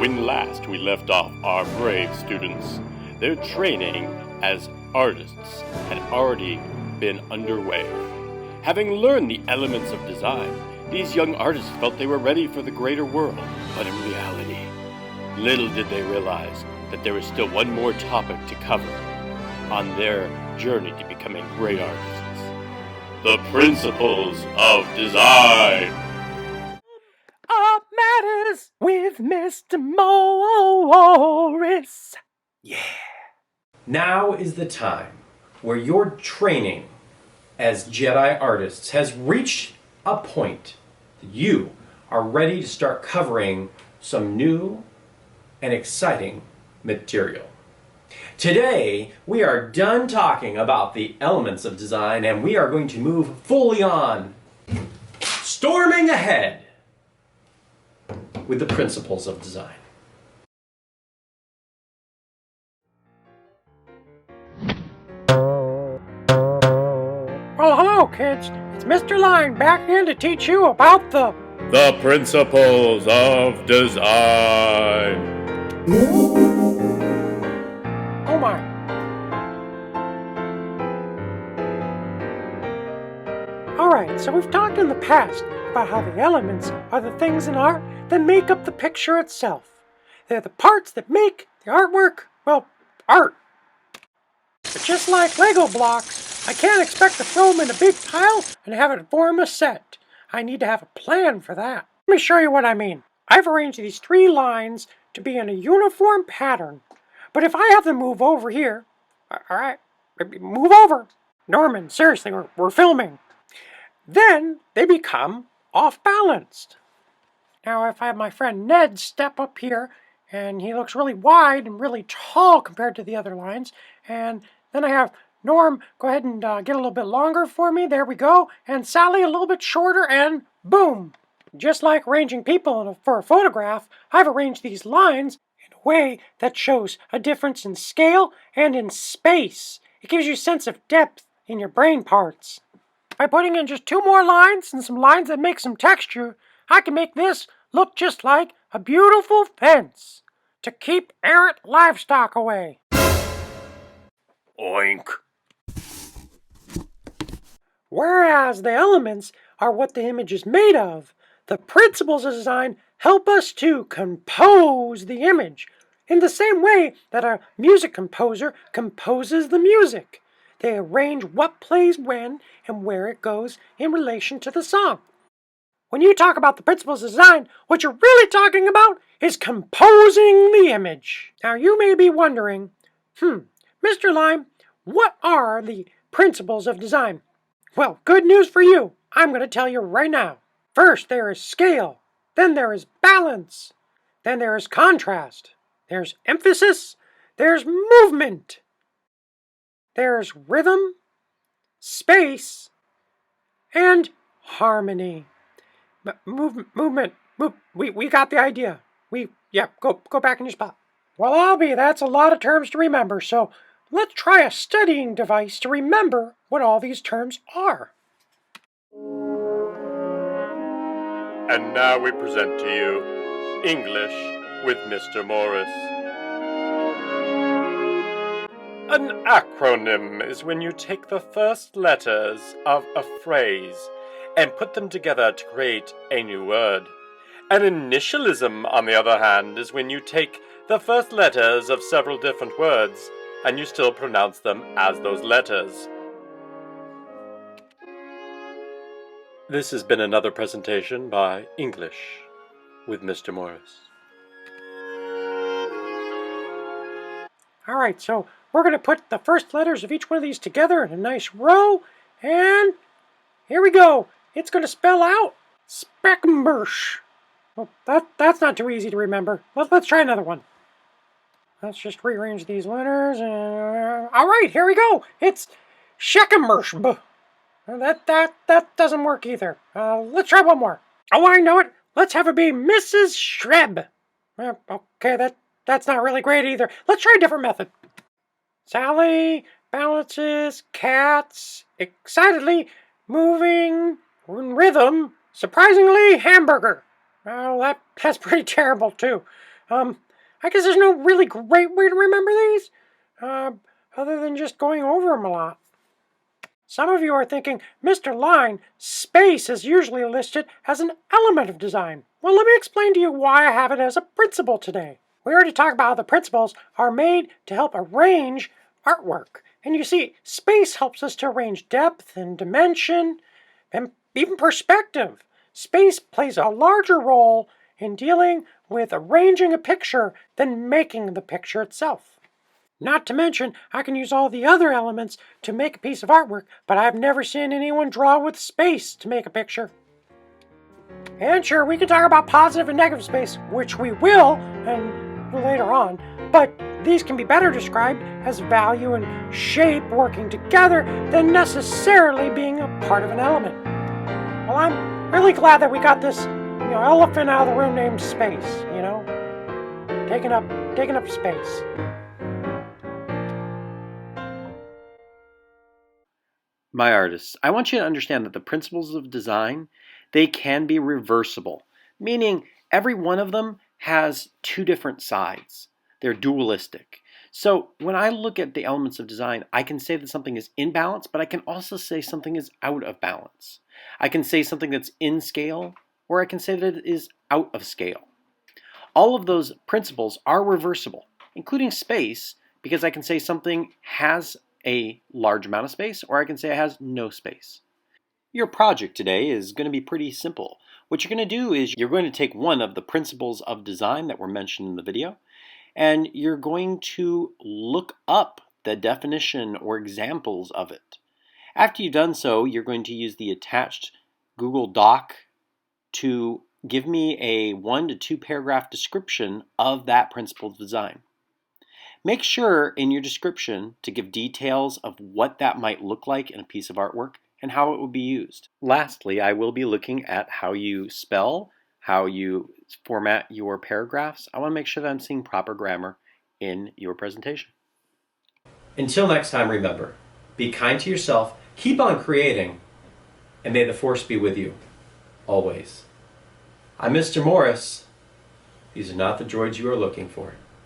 When last we left off our brave students, their training as artists had already been underway. Having learned the elements of design, these young artists felt they were ready for the greater world. But in reality, little did they realize that there was still one more topic to cover on their journey to becoming great artists. The principles of design. Art Matters with Mr. Morris. Yeah. Now is the time where your training as Jedi artists has reached a point that you are ready to start covering some new and exciting material. Today, we are done talking about the elements of design and we are going to move fully on, storming ahead with the principles of design. Well, hello, kids. It's Mr. Line back in to teach you about the principles of design. Oh my. Alright, so we've talked in the past about how the elements are the things in art that make up the picture itself. They're the parts that make the artwork, well, art. But just like Lego blocks, I can't expect to throw them in a big pile and have it form a set. I need to have a plan for that. Let me show you what I mean. I've arranged these 3 lines to be in a uniform pattern. But if I have them move over here, alright, move over. Norman, seriously, we're filming. Then they become off-balanced. Now if I have my friend Ned step up here, and he looks really wide and really tall compared to the other lines, and then I have Norm, go ahead and get a little bit longer for me. There we go. And Sally a little bit shorter, and boom! Just like arranging people for a photograph, I've arranged these lines in a way that shows a difference in scale and in space. It gives you a sense of depth in your brain parts. By putting in just 2 more lines and some lines that make some texture, I can make this look just like a beautiful fence to keep errant livestock away. Oink. Whereas the elements are what the image is made of, the principles of design help us to compose the image in the same way that a music composer composes the music. They arrange what plays when and where it goes in relation to the song. When you talk about the principles of design, what you're really talking about is composing the image. Now you may be wondering, Mr. Lime, what are the principles of design? Well, good news for you. I'm going to tell you right now. First, there is scale. Then there is balance. Then there is contrast. There's emphasis. There's movement. There's rhythm, space, and harmony. Movement. We got the idea. Go back in your spot. Well, that's a lot of terms to remember, so let's try a studying device to remember what all these terms are. And now we present to you English with Mr. Morris. An acronym is when you take the first letters of a phrase and put them together to create a new word. An initialism, on the other hand, is when you take the first letters of several different words and you still pronounce them as those letters. This has been another presentation by English with Mr. Morris. Alright, so we're going to put the first letters of each one of these together in a nice row, and here we go. It's going to spell out Speckenbush. Well, that's not too easy to remember. Let's try another one. Let's just rearrange these letters. Alright, here we go. It's Sheckenmersh. That doesn't work either. Let's try one more. Oh, I know it. Let's have it be Mrs. Shreb. Okay, that's not really great either. Let's try a different method. Sally balances cats excitedly moving in rhythm. Surprisingly, hamburger. Oh, that's pretty terrible too. I guess there's no really great way to remember these, other than just going over them a lot. Some of you are thinking, Mr. Line, space is usually listed as an element of design. Well, let me explain to you why I have it as a principle today. We already talked about how the principles are made to help arrange artwork. And you see, space helps us to arrange depth and dimension and even perspective. Space plays a larger role in dealing with arranging a picture than making the picture itself. Not to mention, I can use all the other elements to make a piece of artwork, but I've never seen anyone draw with space to make a picture. And sure, we can talk about positive and negative space, which we will, and later on, but these can be better described as value and shape working together than necessarily being a part of an element. Well, I'm really glad that we got this, elephant out of the room named space, taking up space. My artists, I want you to understand that the principles of design, they can be reversible, meaning every one of them has two different sides. They're dualistic. So when I look at the elements of design, I can say that something is in balance, but I can also say something is out of balance. I can say something that's in scale, or I can say that it is out of scale. All of those principles are reversible, including space, because I can say something has a large amount of space, or I can say it has no space. Your project today is going to be pretty simple. What you're going to do is you're going to take one of the principles of design that were mentioned in the video, and you're going to look up the definition or examples of it. After you've done so, you're going to use the attached Google Doc to give me a 1 to 2 paragraph description of that principle of design. Make sure in your description to give details of what that might look like in a piece of artwork and how it would be used. Lastly, I will be looking at how you spell, how you format your paragraphs. I want to make sure that I'm seeing proper grammar in your presentation. Until next time, remember, be kind to yourself, keep on creating, and may the force be with you, always. I'm Mr. Morris. These are not the droids you are looking for.